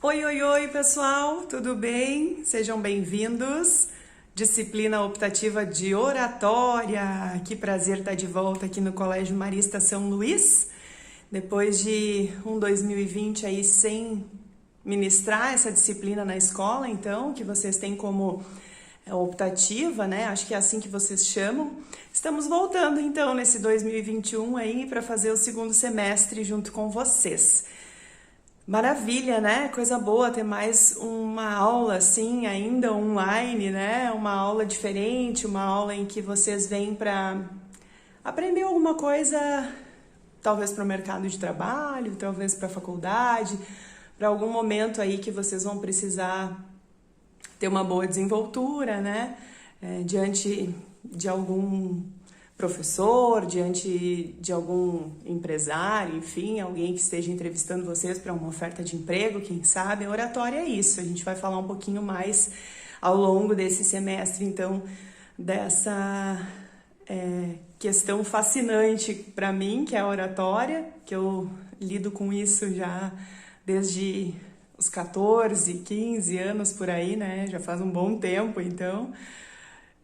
Oi, oi, oi, pessoal, tudo bem? Sejam bem-vindos. Disciplina optativa de oratória. Que prazer estar de volta aqui no Colégio Marista São Luís. Depois de 2020 aí sem ministrar essa disciplina na escola, então, que vocês têm como optativa, né? Acho que é assim que vocês chamam. Estamos voltando então nesse 2021 aí para fazer o segundo semestre junto com vocês. Maravilha, né? Coisa boa ter mais uma aula assim, ainda online, né? Uma aula diferente, uma aula em que vocês vêm para aprender alguma coisa, talvez para o mercado de trabalho, talvez para a faculdade, para algum momento aí que vocês vão precisar ter uma boa desenvoltura, né? Diante de algum professor, diante de algum empresário, enfim, alguém que esteja entrevistando vocês para uma oferta de emprego, quem sabe. A oratória é isso, a gente vai falar um pouquinho mais ao longo desse semestre, então, dessa questão fascinante para mim, que é a oratória, que eu lido com isso já desde os 14, 15 anos por aí, né? Já faz um bom tempo, então.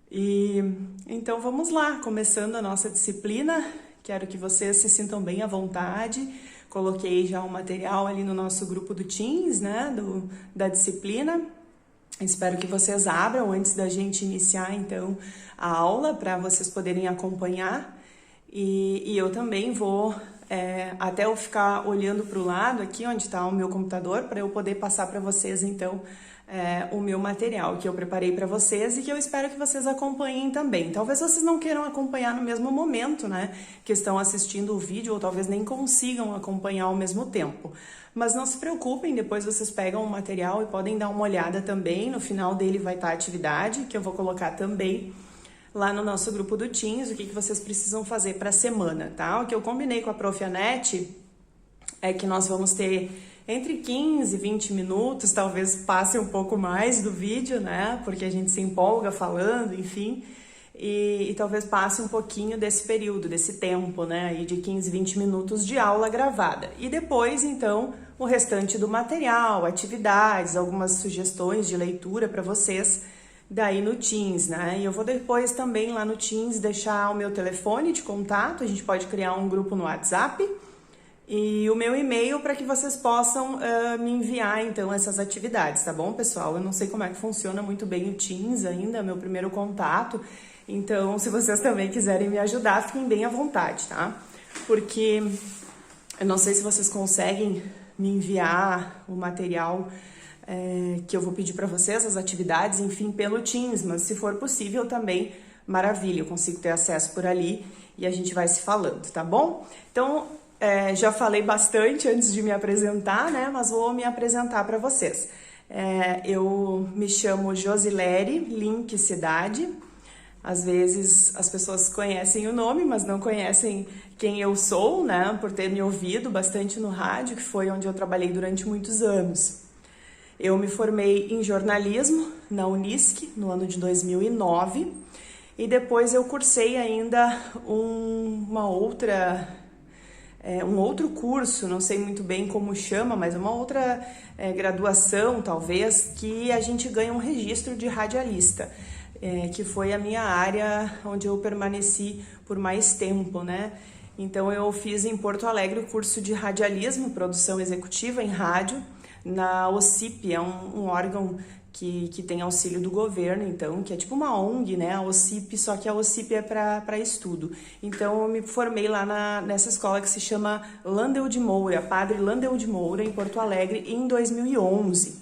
E então vamos lá, começando a nossa disciplina. Quero que vocês se sintam bem à vontade. Coloquei já o material ali no nosso grupo do Teams, né, da disciplina. Espero que vocês abram antes da gente iniciar então a aula para vocês poderem acompanhar. E eu também vou até eu ficar olhando para o lado aqui onde está o meu computador para eu poder passar para vocês então o meu material que eu preparei para vocês e que eu espero que vocês acompanhem também. Talvez vocês não queiram acompanhar no mesmo momento, né, que estão assistindo o vídeo, ou talvez nem consigam acompanhar ao mesmo tempo. Mas não se preocupem, depois vocês pegam o material e podem dar uma olhada também. No final dele vai estar a atividade, que eu vou colocar também lá no nosso grupo do Teams, o que vocês precisam fazer para a semana, tá? O que eu combinei com a Prof. Anete é que nós vamos ter entre 15 e 20 minutos, talvez passe um pouco mais do vídeo, né? Porque a gente se empolga falando, enfim, e talvez passe um pouquinho desse período, desse tempo, né? Aí de 15, 20 minutos de aula gravada. E depois, então, o restante do material, atividades, algumas sugestões de leitura para vocês, daí no Teams, né? E eu vou depois também lá no Teams deixar o meu telefone de contato, a gente pode criar um grupo no WhatsApp, e o meu e-mail para que vocês possam me enviar, então, essas atividades, tá bom, pessoal? Eu não sei como é que funciona muito bem o Teams ainda, meu primeiro contato, então, se vocês também quiserem me ajudar, fiquem bem à vontade, tá? Porque eu não sei se vocês conseguem me enviar o material que eu vou pedir para vocês, as atividades, enfim, pelo Teams, mas se for possível também, maravilha, eu consigo ter acesso por ali e a gente vai se falando, tá bom? Então, já falei bastante antes de me apresentar, né? Mas vou me apresentar para vocês. Eu me chamo Josilere Link Cidade. Às vezes as pessoas conhecem o nome, mas não conhecem quem eu sou, né? Por ter me ouvido bastante no rádio, que foi onde eu trabalhei durante muitos anos. Eu me formei em jornalismo na Unisc no ano de 2009 e depois eu cursei ainda um outro curso, não sei muito bem como chama, mas uma outra graduação, talvez, que a gente ganha um registro de radialista, que foi a minha área onde eu permaneci por mais tempo, né? Então eu fiz em Porto Alegre o curso de radialismo, produção executiva em rádio, na OCIP, é um órgão que tem auxílio do governo, então, que é tipo uma ONG, né, a OCIP, só que a OCIP é para estudo. Então, eu me formei lá nessa escola que se chama Landel de Moura, Padre Landel de Moura, em Porto Alegre, em 2011.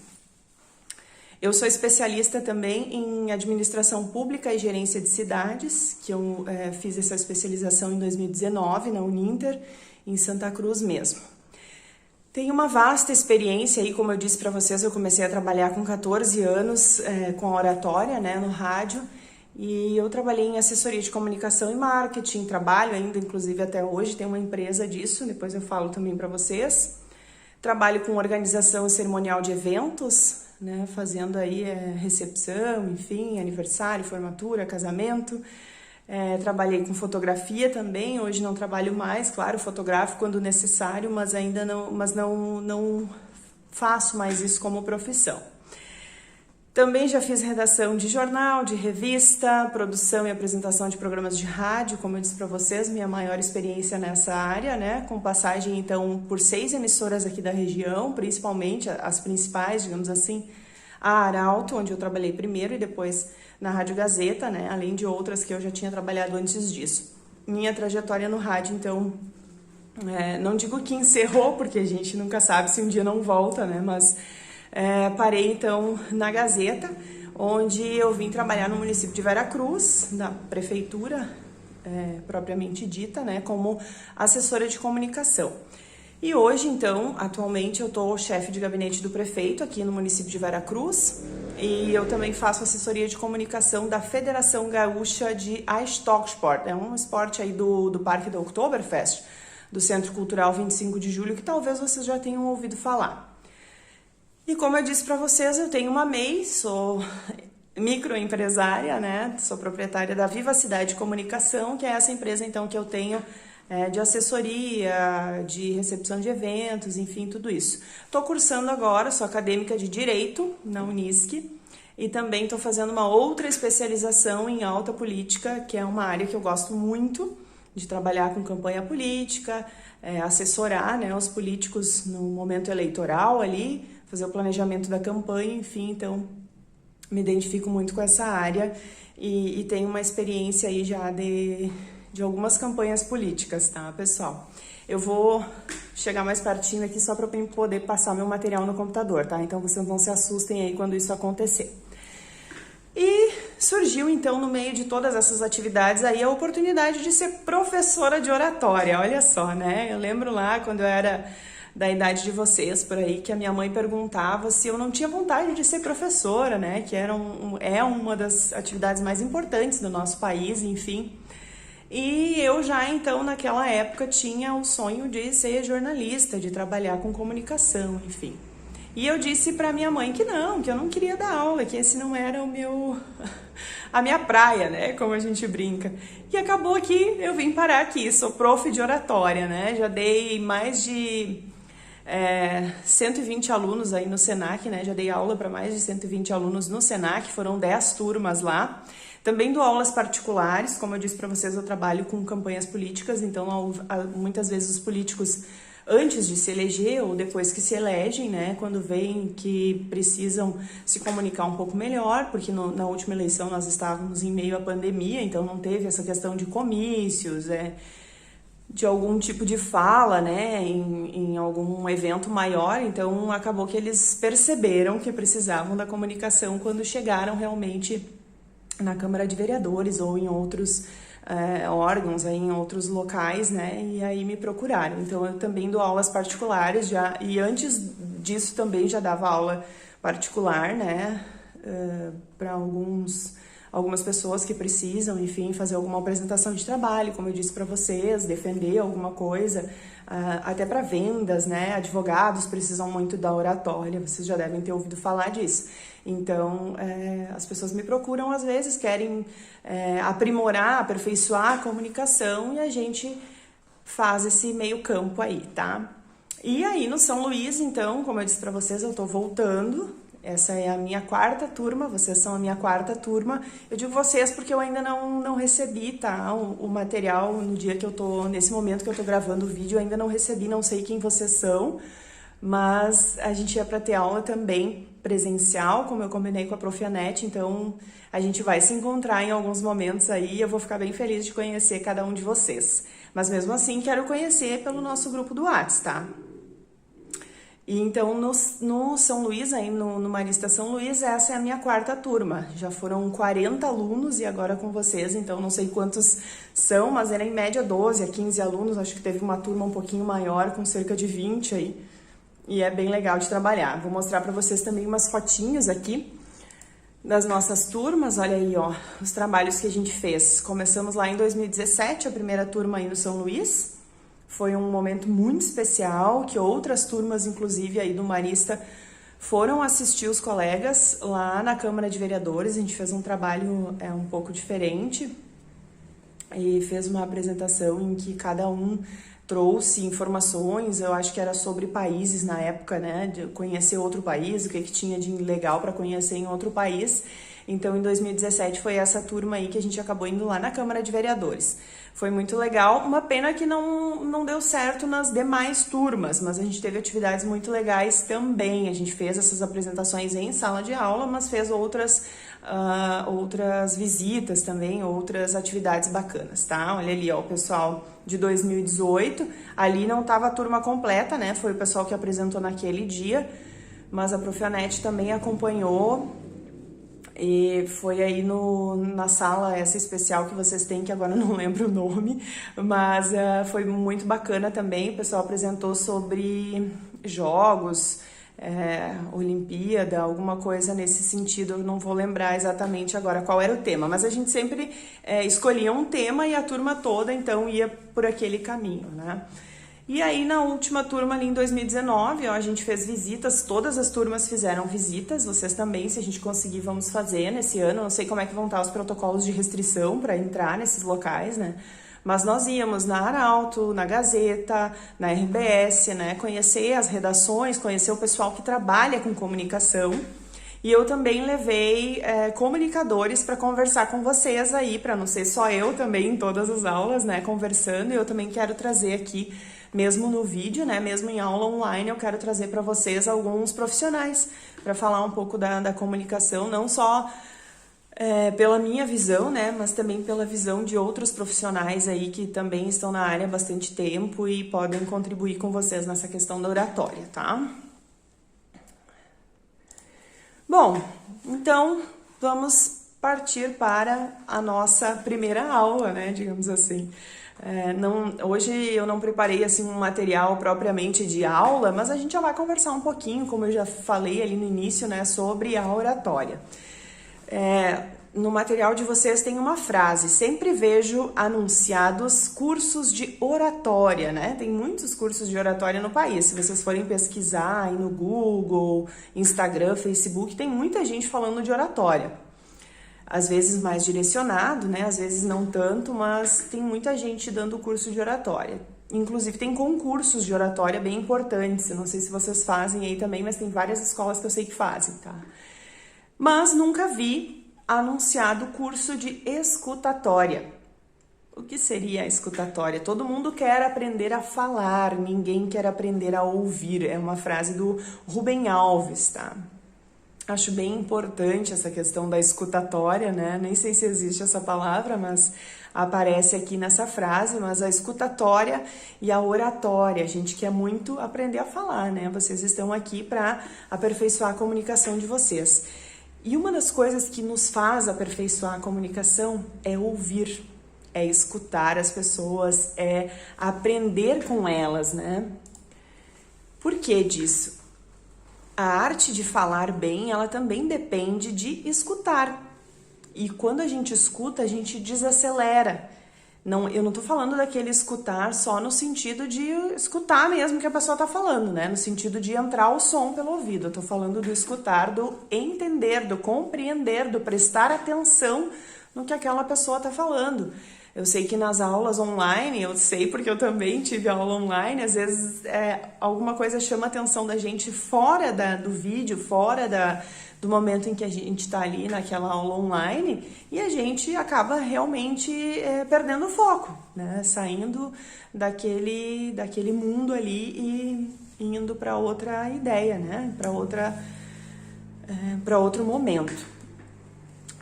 Eu sou especialista também em administração pública e gerência de cidades, que eu fiz essa especialização em 2019, na Uninter, em Santa Cruz mesmo. Tenho uma vasta experiência aí, como eu disse para vocês, eu comecei a trabalhar com 14 anos com a oratória, né, no rádio, e eu trabalhei em assessoria de comunicação e marketing, trabalho ainda, inclusive até hoje, tem uma empresa disso, depois eu falo também para vocês. Trabalho com organização cerimonial de eventos, né, fazendo aí recepção, enfim, aniversário, formatura, casamento. Trabalhei com fotografia também, hoje não trabalho mais, claro, fotografo quando necessário, mas ainda não faço mais isso como profissão. Também já fiz redação de jornal, de revista, produção e apresentação de programas de rádio, como eu disse para vocês, minha maior experiência nessa área, né? Com passagem, então, por 6 emissoras aqui da região, principalmente as principais, digamos assim, a Arauto, onde eu trabalhei primeiro, e depois na Rádio Gazeta, né? Além de outras que eu já tinha trabalhado antes disso. Minha trajetória no rádio, então, não digo que encerrou, porque a gente nunca sabe se um dia não volta, né? Mas parei, então, na Gazeta, onde eu vim trabalhar no município de Veracruz, da prefeitura propriamente dita, né, como assessora de comunicação. E hoje, então, atualmente eu estou chefe de gabinete do prefeito aqui no município de Veracruz, e eu também faço assessoria de comunicação da Federação Gaúcha de Eisstocksport. É um esporte aí do Parque do Oktoberfest, do Centro Cultural 25 de Julho, que talvez vocês já tenham ouvido falar. E como eu disse para vocês, eu tenho uma MEI, sou microempresária, né? Sou proprietária da Viva Cidade Comunicação, que é essa empresa, então, que eu tenho de assessoria, de recepção de eventos, enfim, tudo isso. Estou cursando agora, sou acadêmica de Direito na Unisc, e também estou fazendo uma outra especialização em alta política, que é uma área que eu gosto muito, de trabalhar com campanha política, assessorar, né, os políticos no momento eleitoral ali, fazer o planejamento da campanha, enfim, então me identifico muito com essa área e tenho uma experiência aí já de algumas campanhas políticas, tá, pessoal? Eu vou chegar mais pertinho aqui só para eu poder passar meu material no computador, tá? Então vocês não se assustem aí quando isso acontecer. E surgiu, então, no meio de todas essas atividades aí, a oportunidade de ser professora de oratória, olha só, né? Eu lembro lá, quando eu era da idade de vocês, por aí, que a minha mãe perguntava se eu não tinha vontade de ser professora, né? Que é uma das atividades mais importantes do nosso país, enfim. E eu já, então, naquela época, tinha o sonho de ser jornalista, de trabalhar com comunicação, enfim. E eu disse para minha mãe que eu não queria dar aula, que esse não era a minha praia, né, como a gente brinca. E acabou que eu vim parar aqui, sou prof de oratória, né, já dei mais de 120 alunos aí no Senac, né, já dei aula para mais de 120 alunos no Senac, foram 10 turmas lá. Também dou aulas particulares, como eu disse para vocês, eu trabalho com campanhas políticas, então muitas vezes os políticos, antes de se eleger ou depois que se elegem, né, quando veem que precisam se comunicar um pouco melhor, porque na última eleição nós estávamos em meio à pandemia, então não teve essa questão de comícios, de algum tipo de fala, né, em algum evento maior, então acabou que eles perceberam que precisavam da comunicação quando chegaram realmente na Câmara de Vereadores ou em outros órgãos, aí, em outros locais, né, e aí me procuraram. Então eu também dou aulas particulares já, e antes disso também já dava aula particular, né, para algumas pessoas que precisam, enfim, fazer alguma apresentação de trabalho, como eu disse para vocês, defender alguma coisa, até para vendas, né, advogados precisam muito da oratória, vocês já devem ter ouvido falar disso. Então, as pessoas me procuram, às vezes, querem aprimorar, aperfeiçoar a comunicação e a gente faz esse meio campo aí, tá? E aí, no São Luís, então, como eu disse para vocês, eu tô voltando. Essa é a minha 4ª turma, vocês são a minha 4ª turma. Eu digo vocês porque eu ainda não recebi, tá? O material no dia que eu tô, nesse momento que eu tô gravando o vídeo, eu ainda não recebi, não sei quem vocês são. Mas a gente ia para ter aula também presencial, como eu combinei com a Prof. Anete, então a gente vai se encontrar em alguns momentos aí e eu vou ficar bem feliz de conhecer cada um de vocês. Mas mesmo assim, quero conhecer pelo nosso grupo do WhatsApp, tá? E então, no São Luís, aí no Marista São Luís, essa é a minha 4ª turma. Já foram 40 alunos e agora com vocês, então não sei quantos são, mas era em média 12 a 15 alunos, acho que teve uma turma um pouquinho maior, com cerca de 20 aí. E é bem legal de trabalhar. Vou mostrar para vocês também umas fotinhos aqui das nossas turmas. Olha aí, ó, os trabalhos que a gente fez. Começamos lá em 2017, a primeira turma aí no São Luís. Foi um momento muito especial, que outras turmas, inclusive aí do Marista, foram assistir os colegas lá na Câmara de Vereadores. A gente fez um trabalho um pouco diferente e fez uma apresentação em que cada um trouxe informações, eu acho que era sobre países na época, né, de conhecer outro país, o que tinha de legal para conhecer em outro país. Então, em 2017 foi essa turma aí que a gente acabou indo lá na Câmara de Vereadores. Foi muito legal, uma pena que não deu certo nas demais turmas, mas a gente teve atividades muito legais também. A gente fez essas apresentações em sala de aula, mas fez outras visitas também, outras atividades bacanas, tá? Olha ali, ó, o pessoal de 2018, ali não tava a turma completa, né? Foi o pessoal que apresentou naquele dia, mas a Prof. Anete também acompanhou. E foi aí na sala essa especial que vocês têm, que agora eu não lembro o nome, mas foi muito bacana também. O pessoal apresentou sobre jogos, Olimpíada, alguma coisa nesse sentido. Eu não vou lembrar exatamente agora qual era o tema, mas a gente sempre escolhia um tema e a turma toda então ia por aquele caminho, né? E aí, na última turma ali em 2019, ó, a gente fez visitas, todas as turmas fizeram visitas, vocês também, se a gente conseguir, vamos fazer nesse ano. Não sei como é que vão estar os protocolos de restrição para entrar nesses locais, né? Mas nós íamos na Arauto, na Gazeta, na RBS, né? Conhecer as redações, conhecer o pessoal que trabalha com comunicação. E eu também levei comunicadores para conversar com vocês aí, para não ser só eu também em todas as aulas, né, conversando. E eu também quero trazer aqui, mesmo no vídeo, né, mesmo em aula online, eu quero trazer para vocês alguns profissionais para falar um pouco da comunicação, não só pela minha visão, né, mas também pela visão de outros profissionais aí que também estão na área há bastante tempo e podem contribuir com vocês nessa questão da oratória, tá? Bom, então vamos partir para a nossa primeira aula, né, digamos assim. Hoje eu não preparei assim um material propriamente de aula, mas a gente já vai conversar um pouquinho, como eu já falei ali no início, né, sobre a oratória. No material de vocês tem uma frase: sempre vejo anunciados cursos de oratória, né? Tem muitos cursos de oratória no país. Se vocês forem pesquisar aí no Google, Instagram, Facebook, tem muita gente falando de oratória. Às vezes mais direcionado, né? Às vezes não tanto, mas tem muita gente dando curso de oratória. Inclusive tem concursos de oratória bem importantes. Eu não sei se vocês fazem aí também, mas tem várias escolas que eu sei que fazem, tá? Mas nunca vi anunciado curso de escutatória. O que seria a escutatória? Todo mundo quer aprender a falar, ninguém quer aprender a ouvir. É uma frase do Rubem Alves, tá? Acho bem importante essa questão da escutatória, né? Nem sei se existe essa palavra, mas aparece aqui nessa frase. Mas a escutatória e a oratória, a gente quer muito aprender a falar, né? Vocês estão aqui para aperfeiçoar a comunicação de vocês. E uma das coisas que nos faz aperfeiçoar a comunicação é ouvir, é escutar as pessoas, é aprender com elas, né? Por que disso? A arte de falar bem, ela também depende de escutar. E quando a gente escuta, a gente desacelera. Eu não tô falando daquele escutar só no sentido de escutar mesmo que a pessoa tá falando, né? No sentido de entrar o som pelo ouvido. Eu tô falando do escutar, do entender, do compreender, do prestar atenção no que aquela pessoa tá falando. Eu sei que nas aulas online, eu sei porque eu também tive aula online, às vezes alguma coisa chama a atenção da gente fora do vídeo, fora do momento em que a gente está ali naquela aula online, e a gente acaba realmente perdendo o foco, né? Saindo daquele mundo ali e indo para outra ideia, né? Para outro momento.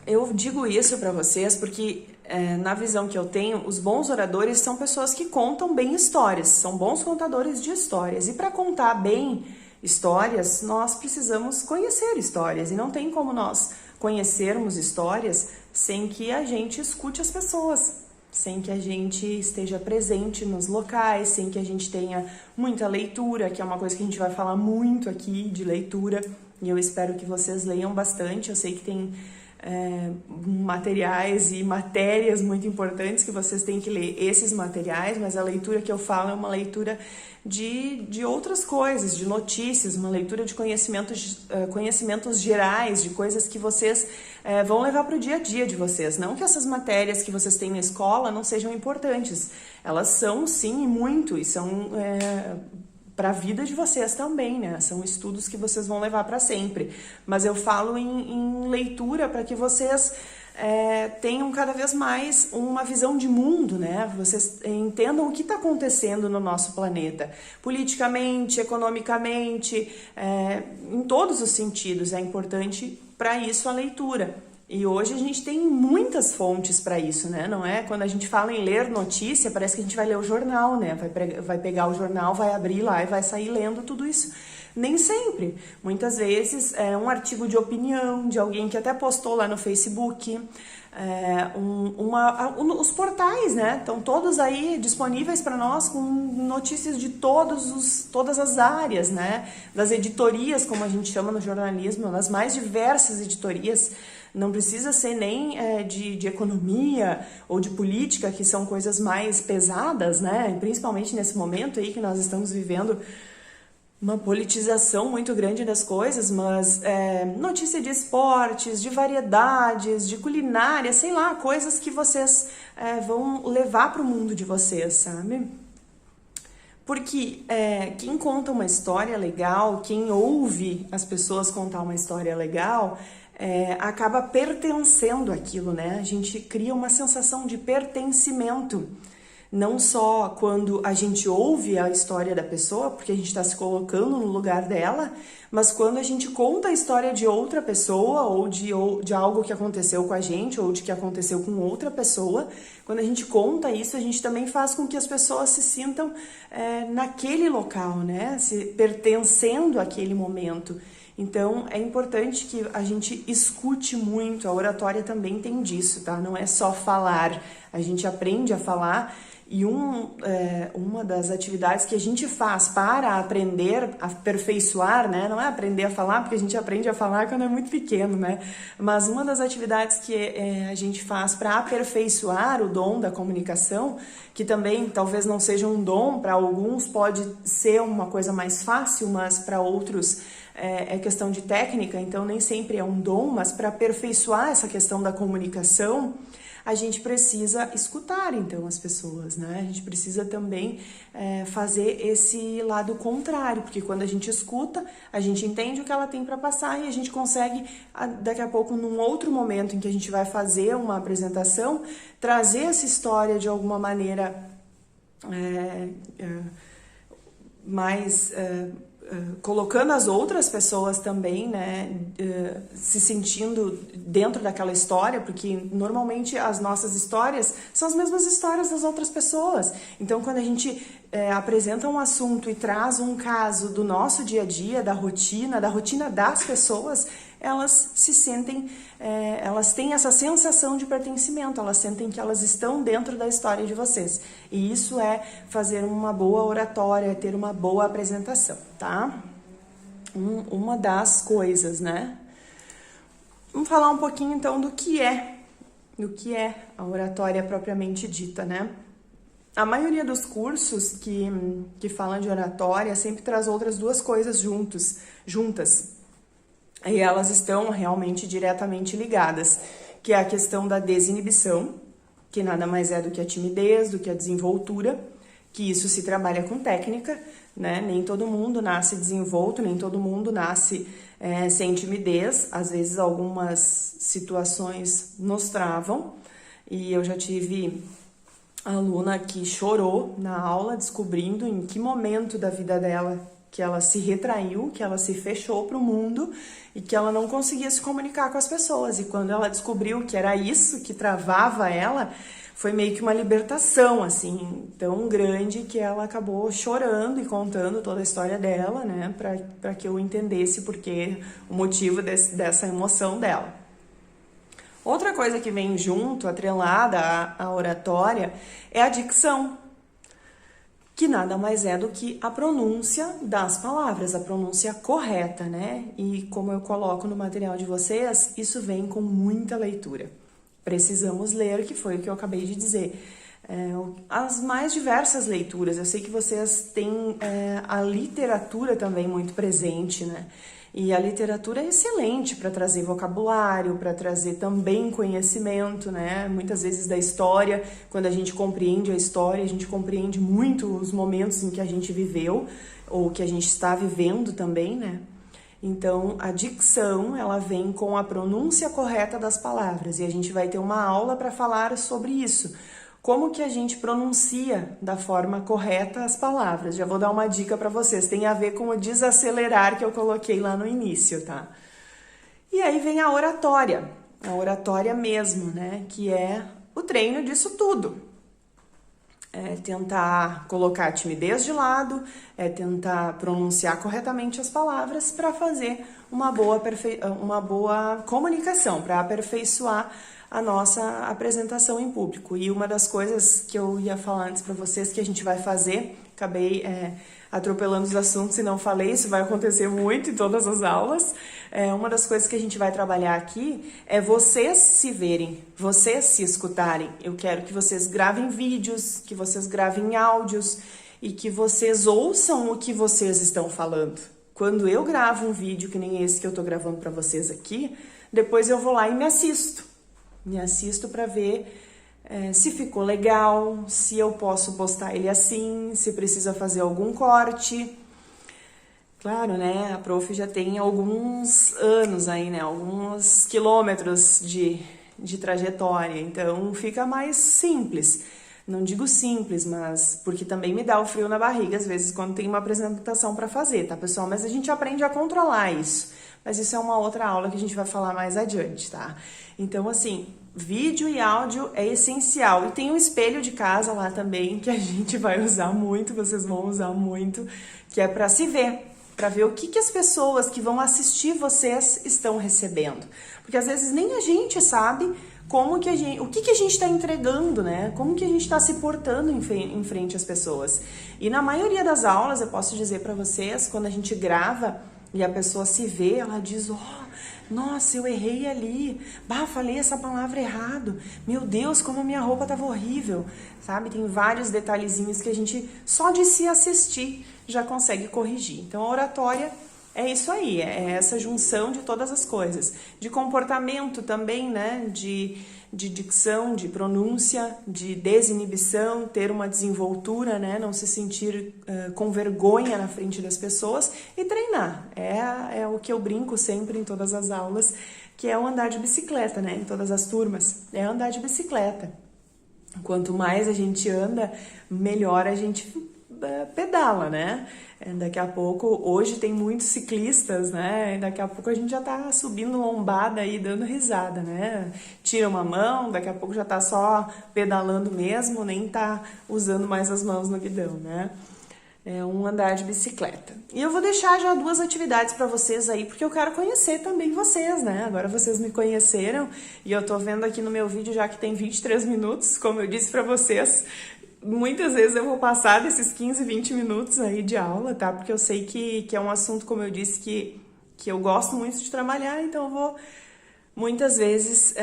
Eu digo isso para vocês porque na visão que eu tenho, os bons oradores são pessoas que contam bem histórias, são bons contadores de histórias. E para contar bem histórias, nós precisamos conhecer histórias. E não tem como nós conhecermos histórias sem que a gente escute as pessoas, sem que a gente esteja presente nos locais, sem que a gente tenha muita leitura, que é uma coisa que a gente vai falar muito aqui de leitura. E eu espero que vocês leiam bastante. Eu sei que tem materiais e matérias muito importantes que vocês têm que ler esses materiais, mas a leitura que eu falo é uma leitura de outras coisas, de notícias, uma leitura de conhecimentos gerais, de coisas que vocês vão levar para o dia a dia de vocês. Não que essas matérias que vocês têm na escola não sejam importantes, elas são sim e muito, e são para a vida de vocês também, né? São estudos que vocês vão levar para sempre. Mas eu falo em leitura para que vocês tenham cada vez mais uma visão de mundo, né? Vocês entendam o que está acontecendo no nosso planeta, politicamente, economicamente, em todos os sentidos. É importante para isso a leitura. E hoje a gente tem muitas fontes para isso, né? Não é? Quando a gente fala em ler notícia, parece que a gente vai ler o jornal, né? Vai pegar o jornal, vai abrir lá e vai sair lendo tudo isso. Nem sempre. Muitas vezes é um artigo de opinião de alguém que até postou lá no Facebook. Os portais, né? Estão todos aí disponíveis para nós com notícias de todas as áreas, né? Das editorias, como a gente chama no jornalismo, das mais diversas editorias. Não precisa ser nem de economia ou de política, que são coisas mais pesadas, né? Principalmente nesse momento aí que nós estamos vivendo uma politização muito grande das coisas, mas notícia de esportes, de variedades, de culinária, sei lá, coisas que vocês vão levar para o mundo de vocês, sabe? Porque quem conta uma história legal, quem ouve as pessoas contar uma história legal, acaba pertencendo àquilo, né? A gente cria uma sensação de pertencimento. Não só quando a gente ouve a história da pessoa, porque a gente está se colocando no lugar dela, mas quando a gente conta a história de outra pessoa, ou de algo que aconteceu com a gente, ou de que aconteceu com outra pessoa, quando a gente conta isso, a gente também faz com que as pessoas se sintam naquele local, né? Pertencendo àquele momento. Então, é importante que a gente escute muito, a oratória também tem disso, tá? Não é só falar, a gente aprende a falar. E uma das atividades que a gente faz para aprender, aperfeiçoar, né? Não é aprender a falar, porque a gente aprende a falar quando é muito pequeno, né? Mas uma das atividades que a gente faz para aperfeiçoar o dom da comunicação, que também talvez não seja um dom, para alguns pode ser uma coisa mais fácil, mas para outros é questão de técnica, então nem sempre é um dom, mas para aperfeiçoar essa questão da comunicação, a gente precisa escutar, então, as pessoas, né? A gente precisa também fazer esse lado contrário, porque quando a gente escuta, a gente entende o que ela tem para passar e a gente consegue, daqui a pouco, num outro momento em que a gente vai fazer uma apresentação, trazer essa história de alguma maneira mais... colocando as outras pessoas também, né, se sentindo dentro daquela história, porque normalmente as nossas histórias são as mesmas histórias das outras pessoas. Então, quando a gente apresenta um assunto e traz um caso do nosso dia a dia, da rotina das pessoas, elas se sentem, elas têm essa sensação de pertencimento, elas sentem que elas estão dentro da história de vocês. E isso é fazer uma boa oratória, ter uma boa apresentação, tá? Uma das coisas, né? Vamos falar um pouquinho então do que é a oratória propriamente dita, né? A maioria dos cursos que falam de oratória sempre traz outras duas coisas juntas. E elas estão realmente diretamente ligadas, que é a questão da desinibição, que nada mais é do que a timidez, do que a desenvoltura, que isso se trabalha com técnica, né? Nem todo mundo nasce desenvolto, nem todo mundo nasce sem timidez. Às vezes algumas situações nos travam, e eu já tive aluna que chorou na aula descobrindo em que momento da vida dela que ela se retraiu, que ela se fechou para o mundo e que ela não conseguia se comunicar com as pessoas. E quando ela descobriu que era isso que travava ela, foi meio que uma libertação, assim, tão grande que ela acabou chorando e contando toda a história dela, né, para que eu entendesse o motivo dessa emoção dela. Outra coisa que vem junto, atrelada à oratória, é a dicção. que nada mais é do que a pronúncia das palavras, a pronúncia correta, né? E como eu coloco no material de vocês, isso vem com muita leitura. Precisamos ler, que foi o que eu acabei de dizer. As mais diversas leituras, eu sei que vocês têm a literatura também muito presente, né? E a literatura é excelente para trazer vocabulário, para trazer também conhecimento, né? Muitas vezes da história, quando a gente compreende a história, a gente compreende muito os momentos em que a gente viveu, ou que a gente está vivendo também, né? Então, a dicção, ela vem com a pronúncia correta das palavras, e a gente vai ter uma aula para falar sobre isso. Como que a gente pronuncia da forma correta as palavras? Já vou dar uma dica para vocês, tem a ver com o desacelerar que eu coloquei lá no início, tá? E aí vem a oratória mesmo, né? Que é o treino disso tudo. É tentar colocar a timidez de lado, é tentar pronunciar corretamente as palavras para fazer uma boa comunicação, para aperfeiçoar a nossa apresentação em público. E uma das coisas que eu ia falar antes para vocês que a gente vai fazer, acabei atropelando os assuntos e não falei, isso vai acontecer muito em todas as aulas. Uma das coisas que a gente vai trabalhar aqui é vocês se verem, vocês se escutarem. Eu quero que vocês gravem vídeos, que vocês gravem áudios e que vocês ouçam o que vocês estão falando. Quando eu gravo um vídeo, que nem esse que eu tô gravando para vocês aqui, depois eu vou lá e me assisto. Me assisto para ver se ficou legal, se eu posso postar ele assim, se precisa fazer algum corte. Claro, né? A prof já tem alguns anos aí, né? Alguns quilômetros de trajetória, então fica mais simples. Não digo simples, mas porque também me dá o frio na barriga às vezes quando tem uma apresentação para fazer, tá, pessoal? Mas a gente aprende a controlar isso. Mas isso é uma outra aula que a gente vai falar mais adiante, tá? Então, assim, vídeo e áudio é essencial. E tem um espelho de casa lá também, que a gente vai usar muito, vocês vão usar muito, que é para se ver, para ver o que as pessoas que vão assistir vocês estão recebendo. Porque às vezes nem a gente sabe o que a gente está entregando, né? Como que a gente está se portando em frente às pessoas. E na maioria das aulas, eu posso dizer para vocês, quando a gente grava e a pessoa se vê, ela diz, nossa, eu errei ali, falei essa palavra errado, meu Deus, como a minha roupa estava horrível, sabe? Tem vários detalhezinhos que a gente, só de se assistir, já consegue corrigir. Então, a oratória é isso aí, é essa junção de todas as coisas. De comportamento também, né? De dicção, de pronúncia, de desinibição, ter uma desenvoltura, né? Não se sentir com vergonha na frente das pessoas e treinar. É o que eu brinco sempre em todas as aulas, que é o andar de bicicleta, né? Em todas as turmas, é andar de bicicleta. Quanto mais a gente anda, melhor a gente pedala, né? Daqui a pouco, hoje tem muitos ciclistas, né? Daqui a pouco a gente já tá subindo lombada aí, dando risada, né? Tira uma mão, daqui a pouco já tá só pedalando mesmo, nem tá usando mais as mãos no guidão, né? É um andar de bicicleta. E eu vou deixar já 2 atividades para vocês aí, porque eu quero conhecer também vocês, né? Agora vocês me conheceram e eu tô vendo aqui no meu vídeo já que tem 23 minutos, como eu disse para vocês. Muitas vezes eu vou passar desses 15, 20 minutos aí de aula, tá? Porque eu sei que é um assunto, como eu disse, que eu gosto muito de trabalhar, então eu vou muitas vezes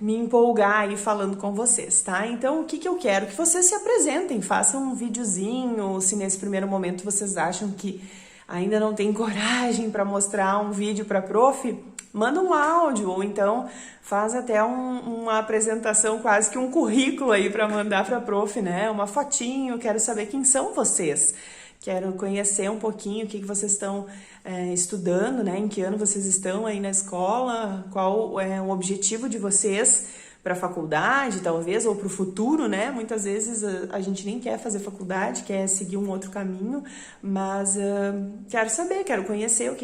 me empolgar aí falando com vocês, tá? Então, o que eu quero? Que vocês se apresentem, façam um videozinho, se nesse primeiro momento vocês acham que ainda não tem coragem para mostrar um vídeo para prof, manda um áudio, ou então faz até uma apresentação, quase que um currículo aí para mandar para a prof, né? Uma fotinho, quero saber quem são vocês. Quero conhecer um pouquinho o que vocês estão estudando, né? Em que ano vocês estão aí na escola, qual é o objetivo de vocês para a faculdade, talvez, ou para o futuro, né? Muitas vezes a gente nem quer fazer faculdade, quer seguir um outro caminho, mas quero saber, quero conhecer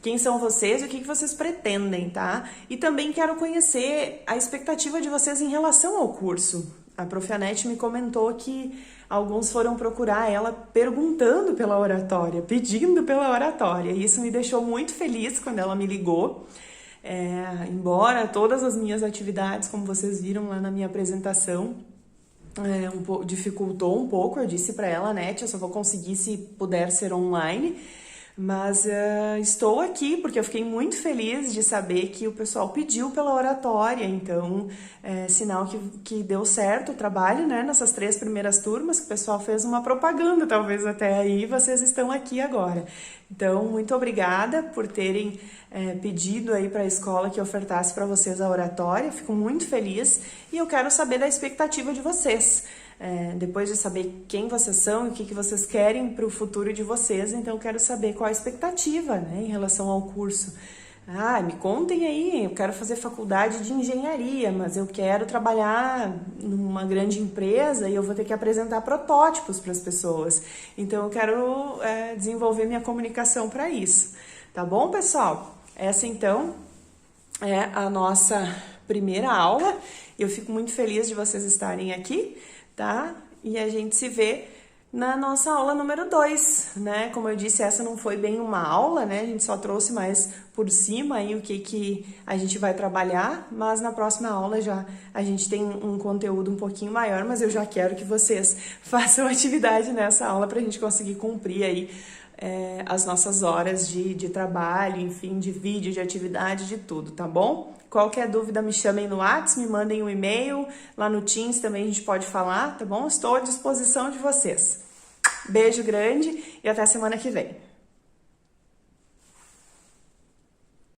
quem são vocês e o que vocês pretendem, tá? E também quero conhecer a expectativa de vocês em relação ao curso. A Prof. Anete me comentou que alguns foram procurar ela perguntando pela oratória, pedindo pela oratória, e isso me deixou muito feliz quando ela me ligou. Embora todas as minhas atividades, como vocês viram lá na minha apresentação, dificultou um pouco. Eu disse para ela, Nete, eu só vou conseguir se puder ser online. Mas estou aqui porque eu fiquei muito feliz de saber que o pessoal pediu pela oratória, então sinal que deu certo o trabalho, né, nessas 3 primeiras turmas, que o pessoal fez uma propaganda, talvez até aí vocês estão aqui agora. Então, muito obrigada por terem pedido aí para a escola que ofertasse para vocês a oratória, fico muito feliz e eu quero saber da expectativa de vocês. Depois de saber quem vocês são e o que vocês querem para o futuro de vocês, então eu quero saber qual a expectativa, né, em relação ao curso. Me contem aí, eu quero fazer faculdade de engenharia, mas eu quero trabalhar numa grande empresa e eu vou ter que apresentar protótipos para as pessoas. Então eu quero desenvolver minha comunicação para isso. Tá bom, pessoal? Essa então é a nossa primeira aula. Eu fico muito feliz de vocês estarem aqui, tá? E a gente se vê na nossa aula número 2, né? Como eu disse, essa não foi bem uma aula, né? A gente só trouxe mais por cima aí o que a gente vai trabalhar, mas na próxima aula já a gente tem um conteúdo um pouquinho maior, mas eu já quero que vocês façam atividade nessa aula para a gente conseguir cumprir aí as nossas horas de trabalho, enfim, de vídeo, de atividade, de tudo, tá bom? Qualquer dúvida me chamem no WhatsApp, me mandem um e-mail, lá no Teams também a gente pode falar, tá bom? Estou à disposição de vocês. Beijo grande e até semana que vem.